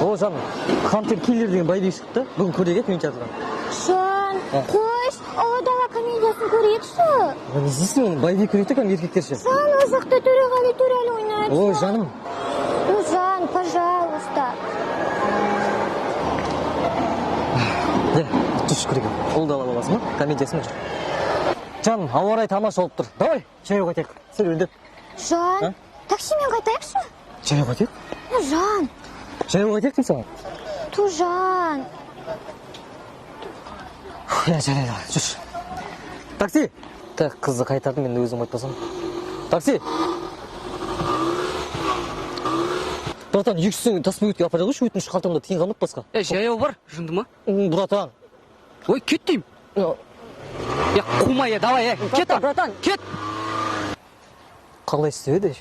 О, жаным, Хантер Киллер деген боевик шықты. Бүгін көрейік, мен жазған. Жан, қойш, ұлы дала комедиясын көрейікші. Не істейсің оны? Боевик көрейік кәдімгі еркектерше. Жан, ол жақта Төреғали Төрәлі ойнайды. О, жаным. Ну, Жан, пожалуйста. Түш көрейік. Ұлы дала баласы ма? Комедиясы ма жүр? Жаным, ауа райы тамаша болып тұр. Давай, жаяу қайтайық. Серуендеп. Жан, таксимен қайтайықшы. Жаяу қайтайық? Ну, Жан. Жаяу қайтайық деймін саған. Ту, Жан. Жарайды, жүрші. Такси! Так, қызды қайтардым, мен өзім айтпасам. Такси! Братан, 200 тасбөгетке апара қойшы, өтініш қалтамда тиын қалмады басқа. Жаяу бар, жынды ма? Братан. Ой, кет деймін. Я қумай, давай, кет. Братан. Кет. Қалай істеп еді?